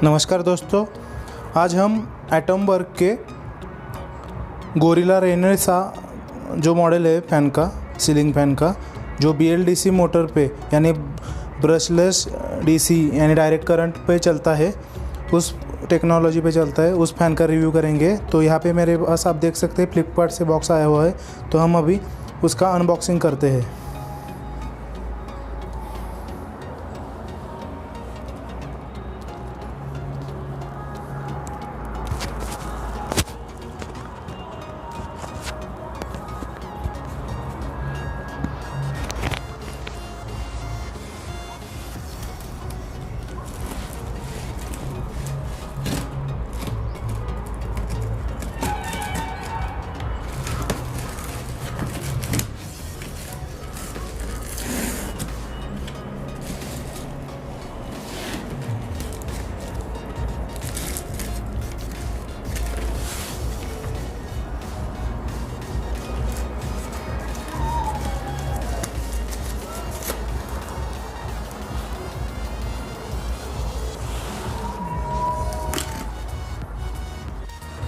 नमस्कार दोस्तों, आज हम एटम वर्क के गोरिल्ला रेनेसा जो मॉडल है फ़ैन का, सीलिंग फ़ैन का, जो BLDC मोटर पे यानी ब्रशलेस DC यानी डायरेक्ट करंट पे चलता है, उस टेक्नोलॉजी पे चलता है, उस फ़ैन का रिव्यू करेंगे। तो यहाँ पे मेरे पास आप देख सकते हैं फ्लिपकार्ट से बॉक्स आया हुआ है, तो हम अभी उसका अनबॉक्सिंग करते हैं।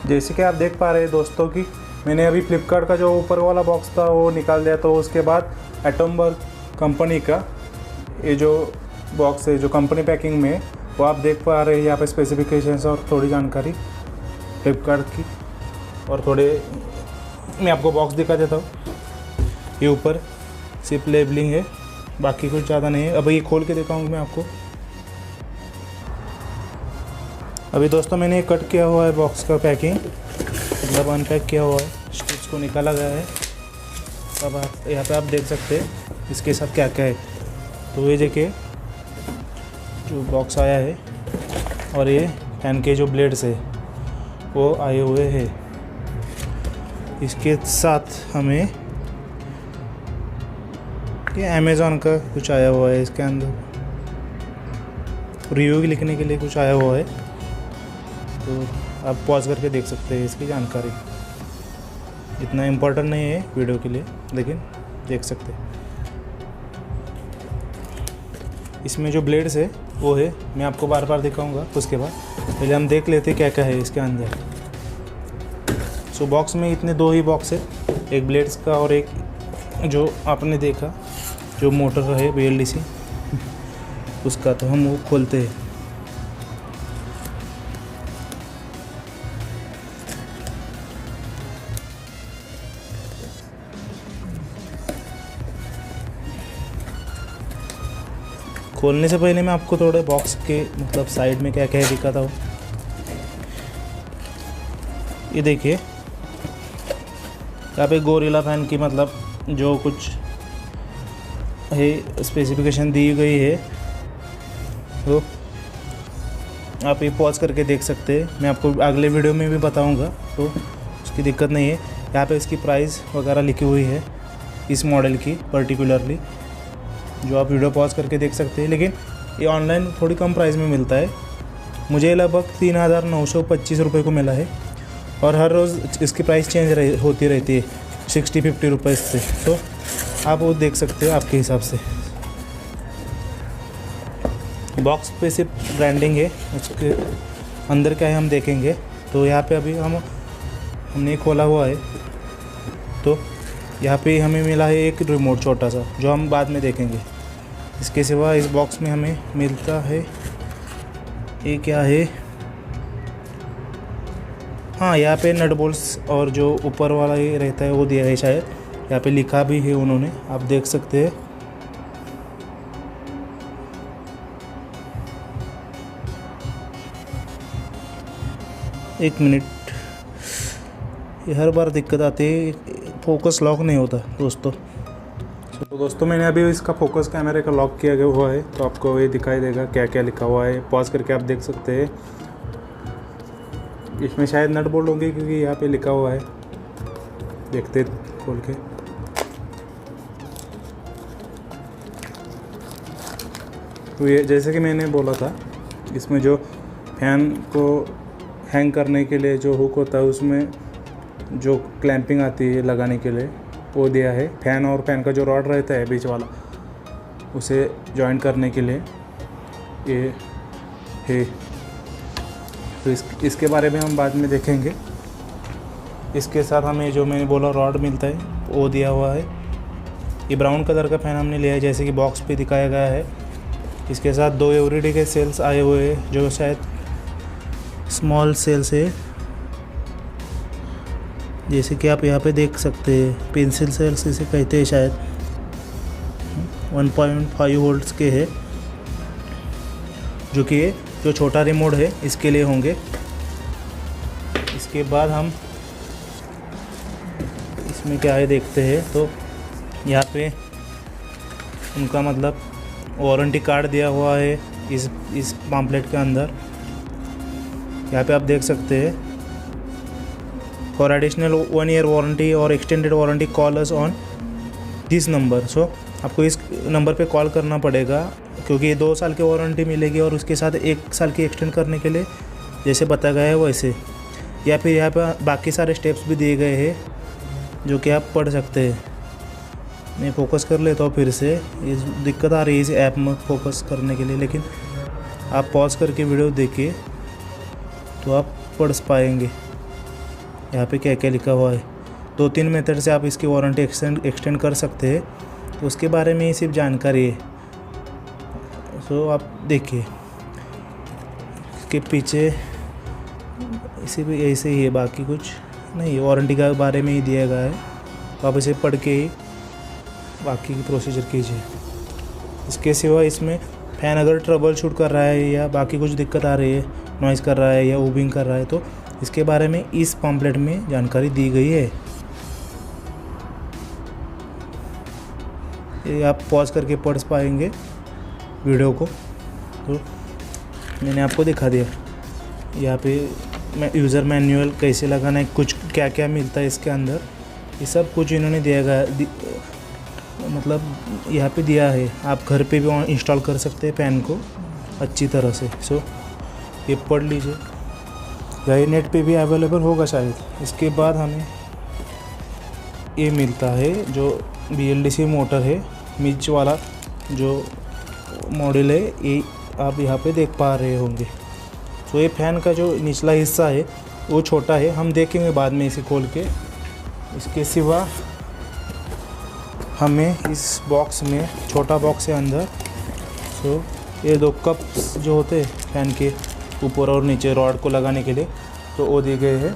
जैसे कि आप देख पा रहे हैं दोस्तों कि मैंने अभी फ्लिपकार्ट का जो ऊपर वाला बॉक्स था वो निकाल दिया, तो उसके बाद एटम वर्क कंपनी का ये जो बॉक्स है जो कंपनी पैकिंग में, वो आप देख पा रहे हैं यहाँ पे स्पेसिफिकेशंस और थोड़ी जानकारी फ्लिपकार्ट की। और थोड़े मैं आपको बॉक्स दिखा देता हूँ। ये ऊपर सिर्फ लेबलिंग है, बाकी कुछ ज़्यादा नहीं है। अब ये खोल के दिखाऊँगा मैं आपको। अभी दोस्तों मैंने कट किया हुआ है बॉक्स का पैकिंग, मतलब अनपैक किया हुआ है, स्टिच को निकाला गया है। अब आप यहाँ पे आप देख सकते हैं इसके साथ क्या क्या है। तो ये देखिए जो बॉक्स आया है, और ये फैन के जो ब्लेड्स है वो आए हुए हैं। इसके साथ हमें ये अमेज़ॉन का कुछ आया हुआ है, इसके अंदर रिव्यू लिखने के लिए कुछ आया हुआ है। तो आप पॉज करके देख सकते हैं इसकी जानकारी। इतना इम्पोर्टेंट नहीं है वीडियो के लिए, लेकिन देख सकते हैं। इसमें जो ब्लेड्स है वो है, मैं आपको बार बार दिखाऊंगा। उसके बाद पहले हम देख लेते हैं क्या क्या है इसके अंदर। सो बॉक्स में इतने दो ही बॉक्स है, एक ब्लेड्स का और एक जो आपने देखा जो मोटर है BLDC उसका। तो हम वो खोलते हैं। खोलने से पहले मैं आपको थोड़े बॉक्स के मतलब साइड में क्या क्या है दिखाता हूँ। ये देखिए यहाँ पे गोरिल्ला फैन की मतलब जो कुछ है स्पेसिफिकेशन दी गई है, तो आप ये पॉज करके देख सकते हैं। मैं आपको अगले वीडियो में भी बताऊंगा, तो उसकी दिक्कत नहीं है। यहाँ पे इसकी प्राइस वगैरह लिखी हुई है इस मॉडल की पर्टिकुलरली, जो आप वीडियो पॉज करके देख सकते हैं। लेकिन ये ऑनलाइन थोड़ी कम प्राइस में मिलता है। मुझे लगभग 3,925 रुपये को मिला है, और हर रोज़ इसकी प्राइस चेंज होती रहती है 60-50 रुपये से। तो आप वो देख सकते हो आपके हिसाब से। बॉक्स पे सिर्फ ब्रांडिंग है, उसके अंदर क्या है हम देखेंगे। तो यहाँ पे अभी हमने खोला हुआ है, तो यहाँ पे हमें मिला है एक रिमोट छोटा सा, जो हम बाद में देखेंगे। इसके सिवा इस बॉक्स में हमें मिलता है ये क्या है, हाँ यहाँ पे नट बोल्ट्स और जो ऊपर वाला ये रहता है वो दिया है शायद। यहाँ पे लिखा भी है उन्होंने, आप देख सकते हैं। एक मिनट, ये हर बार दिक्कत आती है, फोकस लॉक नहीं होता दोस्तों। तो दोस्तों मैंने अभी इसका फोकस कैमरे का लॉक किया गया हुआ है, तो आपको ये दिखाई देगा क्या क्या लिखा हुआ है। पॉज करके आप देख सकते हैं। इसमें शायद नट बोल्ट होंगे क्योंकि यहाँ पे लिखा हुआ है। देखते खोल के। तो ये जैसे कि मैंने बोला था, इसमें जो फैन को हैंग करने के लिए जो हुक होता है, उसमें जो क्लैंपिंग आती है लगाने के लिए वो दिया है। फैन और फैन का जो रॉड रहता है बीच वाला, उसे जॉइंट करने के लिए ये है। तो इसके बारे में हम बाद में देखेंगे। इसके साथ हमें जो मैंने बोला रॉड मिलता है वो दिया हुआ है। ये ब्राउन कलर का फ़ैन हमने लिया है जैसे कि बॉक्स पे दिखाया गया है। इसके साथ 2 एवरीडे के सेल्स आए हुए हैं जो शायद स्मॉल सेल्स है, जैसे कि आप यहाँ पे देख सकते हैं। पेंसिल सेल्स इसे कहते हैं शायद। 1.5 वोल्ट्स के है, जो कि जो छोटा रिमोट है इसके लिए होंगे। इसके बाद हम इसमें क्या है देखते हैं। तो यहाँ पे उनका मतलब वारंटी कार्ड दिया हुआ है इस पम्पलेट के अंदर। यहाँ पे आप देख सकते हैं, फॉर एडिशनल 1 ईयर वारंटी और extended warranty call us on this number. So आपको इस नंबर पे कॉल करना पड़ेगा, क्योंकि 2 साल की वारंटी मिलेगी और उसके साथ 1 साल की एक्सटेंड करने के लिए जैसे बताया गया है वैसे। या फिर यहाँ पर बाकी सारे स्टेप्स भी दिए गए हैं जो कि आप पढ़ सकते हैं। मैं फोकस कर लेता हूँ फिर से। ये दिक्कत आ रही है इस ऐप में फोकस करने के लिए, लेकिन आप पॉज करके वीडियो देखिए तो आप पढ़ पाएंगे यहाँ पे क्या क्या लिखा हुआ है। 2-3 मेथड से आप इसकी वारंटी एक्सटेंड कर सकते हैं, तो उसके बारे में ही सिर्फ जानकारी है। सो आप देखिए इसके पीछे इसी भी ऐसे ही है, बाकी कुछ नहीं, वारंटी के बारे में ही दिया गया है। तो आप इसे पढ़ के ही बाकी की प्रोसीजर कीजिए। इसके सिवा इसमें फ़ैन अगर ट्रबल शूट कर रहा है या बाकी कुछ दिक्कत आ रही है, नॉइज़ कर रहा है या ऊबिंग कर रहा है, तो इसके बारे में इस पम्पलेट में जानकारी दी गई है। ये आप पॉज करके पढ़ पाएंगे वीडियो को। तो मैंने आपको दिखा दिया यहाँ पे मैं यूज़र मैनुअल कैसे लगाना है, कुछ क्या क्या मिलता है इसके अंदर, ये सब कुछ इन्होंने दिया गया मतलब यहाँ पे दिया है। आप घर पे भी इंस्टॉल कर सकते हैं फ़ैन को अच्छी तरह से। सो ये पढ़ लीजिए, या ये नेट पे भी अवेलेबल होगा शायद। इसके बाद हमें ये मिलता है जो BLDC मोटर है, मिर्च वाला जो मॉडल है, ये आप यहाँ पे देख पा रहे होंगे। तो ये फ़ैन का जो निचला हिस्सा है वो छोटा है, हम देखेंगे बाद में इसे खोल के। इसके सिवा हमें इस बॉक्स में, छोटा बॉक्स है अंदर, सो ये 2 कप्स जो होते हैं फ़ैन के ऊपर और नीचे रॉड को लगाने के लिए, तो वो दिए गए हैं।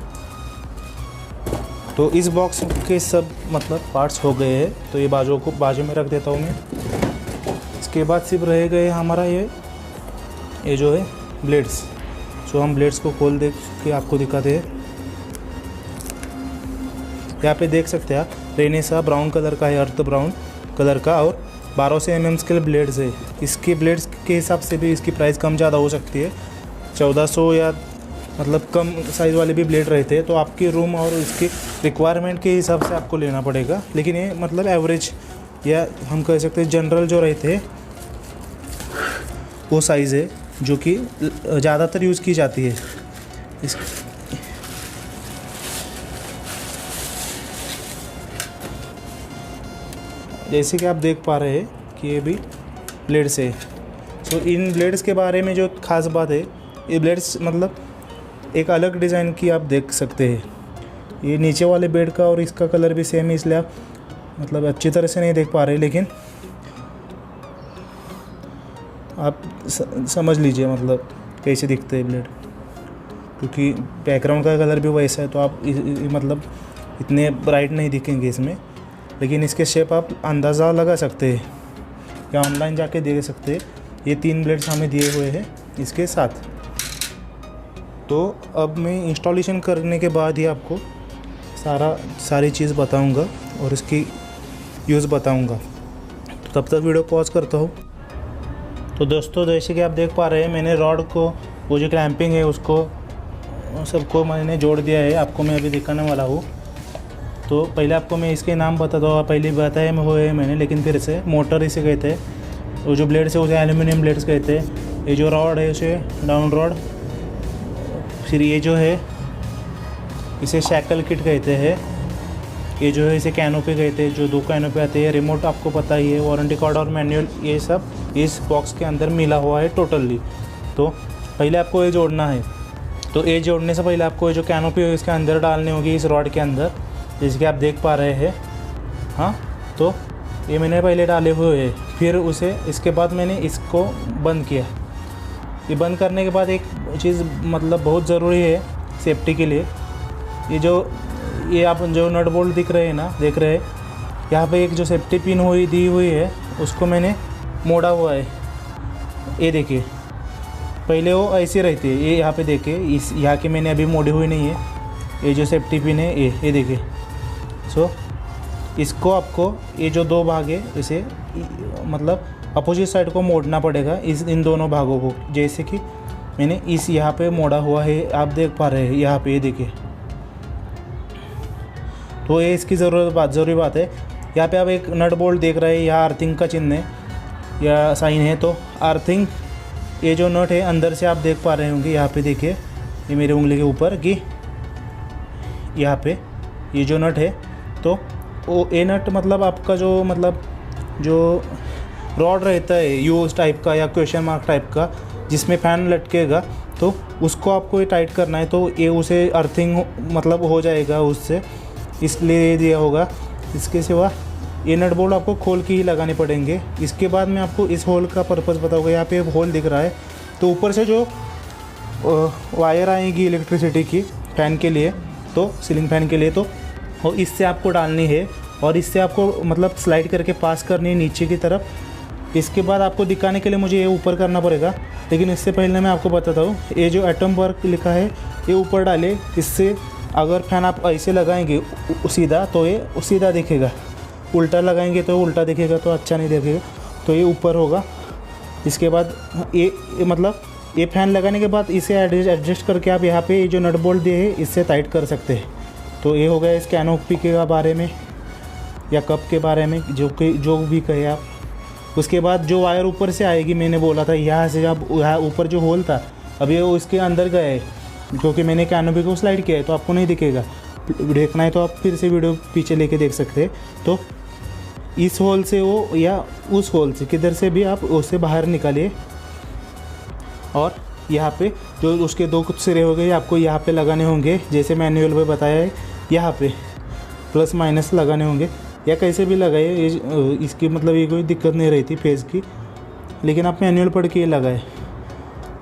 तो इस बॉक्स के सब मतलब पार्ट्स हो गए हैं, तो ये बाजू में रख देता हूँ मैं। इसके बाद सिर्फ रह गए हमारा ये जो है ब्लेड्स। सो हम ब्लेड्स को खोल दे के आपको दिखाते हैं। यहाँ पे देख सकते हैं आप, रेनेसा ब्राउन कलर का है, अर्थ ब्राउन कलर का, और 1200 mm के ब्लेड्स है। इसके ब्लेड्स के हिसाब से भी इसकी प्राइस कम ज़्यादा हो सकती है, 1400 या मतलब कम साइज़ वाले भी ब्लेड रहते हैं। तो आपके रूम और इसकी रिक्वायरमेंट के हिसाब से आपको लेना पड़ेगा, लेकिन ये मतलब एवरेज या हम कह सकते हैं जनरल जो रहते हैं वो साइज़ है जो कि ज़्यादातर यूज़ की जाती है। जैसे कि आप देख पा रहे हैं कि ये भी ब्लेड्स है। तो इन ब्लेड्स के बारे में जो ख़ास बात है, ये ब्लेड्स मतलब एक अलग डिज़ाइन की आप देख सकते हैं। ये नीचे वाले बेड का और इसका कलर भी सेम है, इसलिए आप मतलब अच्छी तरह से नहीं देख पा रहे, लेकिन आप समझ लीजिए मतलब कैसे दिखते हैं ब्लेड, क्योंकि बैकग्राउंड का कलर भी वैसा है। तो आप मतलब इतने ब्राइट नहीं दिखेंगे इसमें, लेकिन इसके शेप आप अंदाज़ा लगा सकते हैं या ऑनलाइन जाके देख सकते हैं। ये 3 ब्लेड्स हमें दिए हुए हैं इसके साथ। तो अब मैं इंस्टॉलेशन करने के बाद ही आपको सारी चीज़ बताऊंगा और इसकी यूज़ बताऊंगा। तो तब तक वीडियो पॉज करता हूँ। तो दोस्तों जैसे कि आप देख पा रहे हैं, मैंने रॉड को, वो जो क्लैंपिंग है उसको सबको मैंने जोड़ दिया है। आपको मैं अभी दिखाने वाला हूँ। तो पहले आपको मैं इसके नाम बताता हूँ, पहले बताया मैं हुए मैंने, लेकिन फिर से मोटर इसे कहते हैं। वो जो ब्लेड्स है उसे एल्यूमिनियम ब्लेड्स कहते हैं। ये जो रॉड है उसे डाउन रॉड, फिर ये जो है इसे शैकल किट कहते हैं। ये जो है इसे कैनोपी कहते हैं, जो 2 कैनोपी आते हैं। रिमोट आपको पता ही है, वारंटी कार्ड और मैनुअल ये सब इस बॉक्स के अंदर मिला हुआ है टोटली। तो पहले आपको ये जोड़ना है। तो ये जोड़ने से पहले आपको जो कैनोपी है इसके अंदर डालनी होगी, इस रॉड के अंदर, जैसे कि आप देख पा रहे हैं। हाँ, तो ये मैंने पहले डाले हुए हैं, फिर उसे इसके बाद मैंने इसको बंद किया। ये बंद करने के बाद एक चीज़ मतलब बहुत ज़रूरी है सेफ्टी के लिए, ये आप जो नट बोल्ट देख रहे हैं, यहाँ पे एक जो सेफ्टी पिन दी हुई है उसको मैंने मोड़ा हुआ है। ये देखिए, पहले वो ऐसे रहती है, ये यहाँ पे देखिए, इस यहाँ के मैंने अभी मोड़ी हुई नहीं है। ये जो सेफ्टी पिन है ये देखिए। सो इसको आपको ये जो दो भाग है इसे मतलब अपोजिट साइड को मोड़ना पड़ेगा, इन दोनों भागों को, जैसे कि मैंने इस यहाँ पे मोड़ा हुआ है, आप देख पा रहे हैं यहाँ पे, ये देखिए। तो ये इसकी ज़रूरी बात है। यहाँ पे आप एक नट बोल्ट देख रहे हैं, यहाँ अर्थिंग का चिन्ह है या साइन है। तो अर्थिंग ये जो नट है अंदर से आप देख पा रहे होंगे, यहाँ पे देखिए, ये मेरी उंगली के ऊपर कि यहाँ पे ये जो नट है, तो वो ए नट मतलब आपका जो रॉड रहता है यू टाइप का या क्वेश्चन मार्क टाइप का, जिसमें फ़ैन लटकेगा, तो उसको आपको ये टाइट करना है। तो ये उसे अर्थिंग मतलब हो जाएगा उससे, इसलिए दिया होगा। इसके सिवा ये नट बोल्ट आपको खोल के ही लगाने पड़ेंगे। इसके बाद मैं आपको इस होल का पर्पज़ बताऊंगा। यहाँ पे एक होल दिख रहा है, तो ऊपर से जो वायर आएगी इलेक्ट्रिसिटी की फ़ैन के लिए, तो सीलिंग फ़ैन के लिए, तो इससे आपको डालनी है और इससे आपको मतलब स्लाइड करके पास करनी है नीचे की तरफ। इसके बाद आपको दिखाने के लिए मुझे ये ऊपर करना पड़ेगा, लेकिन इससे पहले मैं आपको बताता हूँ, ये जो एटम वर्क लिखा है ये ऊपर डाले। इससे अगर फ़ैन आप ऐसे लगाएंगे सीधा तो ये सीधा दिखेगा, उल्टा लगाएंगे तो उल्टा दिखेगा, तो अच्छा नहीं दिखेगा। तो ये ऊपर होगा। इसके बाद ये मतलब ये फ़ैन लगाने के बाद इसे एडजस्ट करके आप यहाँ पे ये जो नट बोल्ट दिए है इससे टाइट कर सकते हैं। तो ये हो गया इस कैनोपी के बारे में या कप के बारे में, जो भी कहे आप। उसके बाद जो वायर ऊपर से आएगी, मैंने बोला था यहाँ से, अब यहाँ ऊपर जो होल था अभी वो इसके अंदर गया है, क्योंकि मैंने कैनोपी को स्लाइड किया है, तो आपको नहीं दिखेगा। देखना है तो आप फिर से वीडियो पीछे लेके देख सकते हैं। तो इस होल से वो या उस होल से किधर से भी आप उससे बाहर निकालिए, और यहाँ पे जो उसके दो कुछ सिरे हो गए आपको यहाँ पे लगाने होंगे, जैसे मैनुअल में बताया है। यहाँ पे प्लस माइनस लगाने होंगे या कैसे भी लगाए, इसकी मतलब ये कोई दिक्कत नहीं रहती फेज़ की, लेकिन आप मैनुअल पढ़ के ये लगाए।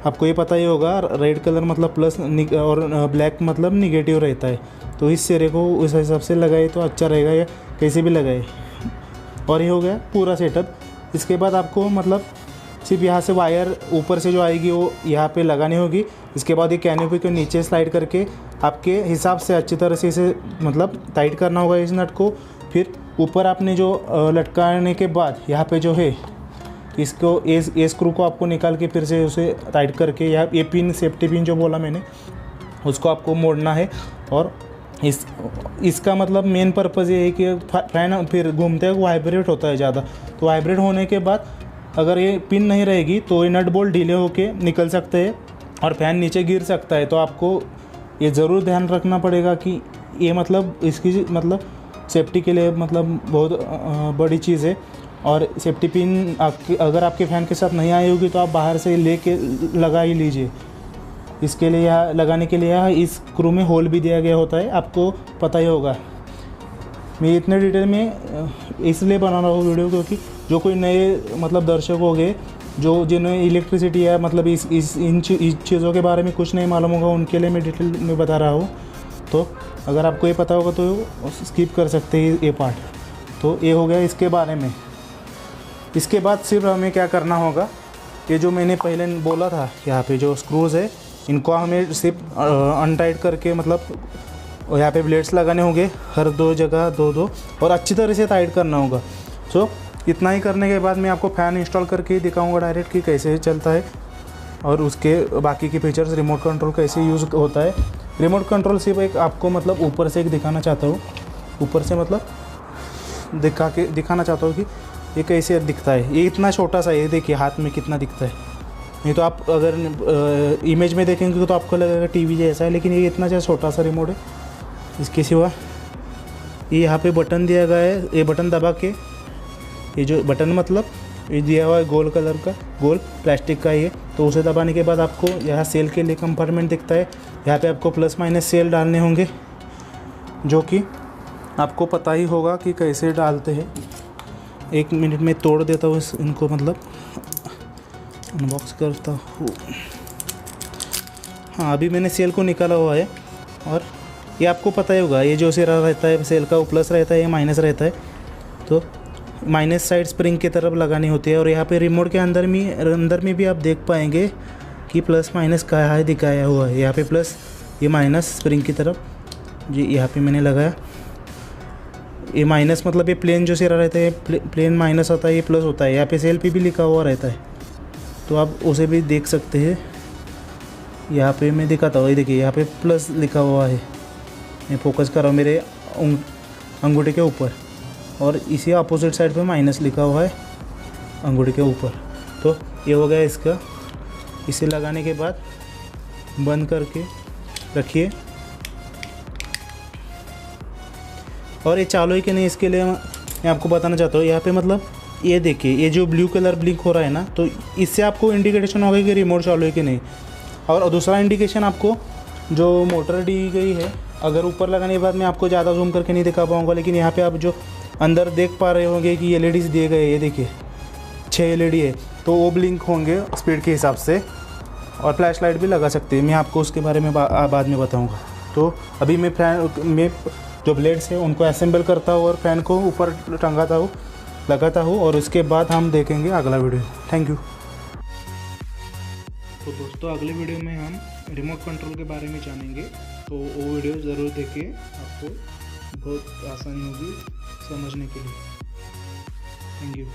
आपको ये पता ही होगा, रेड कलर मतलब प्लस और ब्लैक मतलब निगेटिव रहता है। तो इस सिरे को उस हिसाब से लगाए तो अच्छा रहेगा, या कैसे भी लगाए। और ये हो गया पूरा सेटअप। इसके बाद आपको मतलब सिर्फ यहाँ से वायर ऊपर से जो आएगी वो यहाँ पे लगानी होगी। इसके बाद ये कैनोपी को नीचे स्लाइड करके आपके हिसाब से अच्छी तरह से इसे मतलब टाइट करना होगा इस नट को। फिर ऊपर आपने जो लटकाने के बाद यहाँ पे जो है इसको ये स्क्रू को आपको निकाल के फिर से उसे टाइट करके, या ये पिन सेफ्टी पिन जो बोला मैंने उसको आपको मोड़ना है। और इसका मतलब मेन पर्पज़ ये है कि फैन फिर घूमते हुए वाइब्रेट होता है ज़्यादा, तो वाइब्रेट होने के बाद अगर ये पिन नहीं रहेगी तो ये नट बोल्ट ढीले होके निकल सकते हैं और फैन नीचे गिर सकता है। तो आपको ये ज़रूर ध्यान रखना पड़ेगा कि ये मतलब इसकी मतलब सेफ्टी के लिए मतलब बहुत बड़ी चीज़ है। और सेफ्टी पिन अगर आपके फ़ैन के साथ नहीं आई होगी तो आप बाहर से लेके लगा ही लीजिए। इसके लिए यहाँ लगाने के लिए यहाँ इस स्क्रू में होल भी दिया गया होता है, आपको पता ही होगा। मैं इतने डिटेल में इसलिए बना रहा हूँ वीडियो, क्योंकि जो कोई नए मतलब दर्शक हो गए जिन्हें इलेक्ट्रिसिटी है मतलब इन चीज़ों के बारे में कुछ नहीं मालूम होगा, उनके लिए मैं डिटेल में बता रहा हूँ। तो अगर आपको ये पता होगा तो स्किप कर सकते हैं ये पार्ट। तो ये हो गया इसके बारे में। इसके बाद सिर्फ हमें क्या करना होगा, ये जो मैंने पहले बोला था यहाँ पे जो स्क्रूज़ है इनको हमें सिर्फ अनटाइट करके मतलब यहाँ पे ब्लेड्स लगाने होंगे हर दो जगह दो और अच्छी तरह से टाइट करना होगा। सो इतना ही करने के बाद मैं आपको फ़ैन इंस्टॉल करके ही दिखाऊंगा डायरेक्ट कि कैसे चलता है और उसके बाकी के फीचर्स, रिमोट कंट्रोल कैसे यूज़ होता है। रिमोट कंट्रोल सिर्फ एक आपको मतलब ऊपर से एक दिखाना चाहता हूँ, ऊपर से मतलब दिखाना चाहता हूँ कि ये कैसे दिखता है। ये इतना छोटा सा, ये देखिए हाथ में कितना दिखता है। नहीं तो आप अगर इमेज में देखेंगे तो आपको लगेगा टीवी जैसा है, लेकिन ये इतना छोटा सा रिमोट है। इसके सिवा ये यहाँ पे बटन दिया गया है, ये बटन दबा के, ये जो बटन मतलब ये दिया हुआ है गोल कलर का, गोल प्लास्टिक का ये। तो उसे दबाने के बाद आपको यहाँ सेल के लिए कंपार्टमेंट दिखता है। यहाँ पे आपको प्लस माइनस सेल डालने होंगे, जो कि आपको पता ही होगा कि कैसे डालते हैं। 1 मिनट में तोड़ देता हूँ इनको, मतलब अनबॉक्स करता हूँ। हाँ, अभी मैंने सेल को निकाला हुआ है। और ये आपको पता ही होगा, ये जो सिरा रहता है सेल का वो प्लस रहता है, ये माइनस रहता है। तो माइनस साइड स्प्रिंग की तरफ लगानी होती है। और यहाँ पे रिमोट के अंदर में भी आप देख पाएंगे कि प्लस माइनस कहाँ है दिखाया हुआ है। यहाँ पे प्लस, ये माइनस स्प्रिंग की तरफ जी यहाँ पे मैंने लगाया। ये माइनस मतलब ये प्लेन जो सिरा रहता है, प्लेन माइनस होता है, ये प्लस होता है। यहाँ पे सेल पे भी लिखा हुआ रहता है, तो आप उसे भी देख सकते हैं। यहाँ पे मैं दिखाता हूँ, ये देखिए यहाँ पे प्लस लिखा हुआ है। मैं फोकस कर रहा हूँ मेरे अंगूठे के ऊपर, और इसी अपोजिट साइड पे माइनस लिखा हुआ है अंगूठे के ऊपर। तो ये हो गया इसका। इसे लगाने के बाद बंद करके रखिए। और ये चालू है कि नहीं, इसके लिए मैं आपको बताना चाहता हूँ। यहाँ पे मतलब ये देखिए, ये जो ब्लू कलर ब्लिंक हो रहा है ना, तो इससे आपको इंडिकेशन होगा कि रिमोट चालू है कि नहीं। और दूसरा इंडिकेशन आपको जो मोटर दी गई है, अगर ऊपर लगाने के बाद मैं आपको ज़्यादा जूम करके नहीं दिखा पाऊँगा, लेकिन यहाँ पे आप जो अंदर देख पा रहे होंगे कि LEDs दिए गए, ये देखिए 6 LED है, तो वो ब्लिंक होंगे स्पीड के हिसाब से। और फ्लैश लाइट भी लगा सकते हैं, मैं आपको उसके बारे में बाद में बताऊँगा। तो अभी मैं जो ब्लेड्स है उनको असेंबल करता हूँ और फैन को ऊपर लगाता हूँ, और उसके बाद हम देखेंगे अगला वीडियो। Thank you. तो दोस्तों, अगले वीडियो में हम रिमोट कंट्रोल के बारे में जानेंगे, तो वो वीडियो ज़रूर देखिए, आपको बहुत आसानी होगी समझने के लिए। Thank you.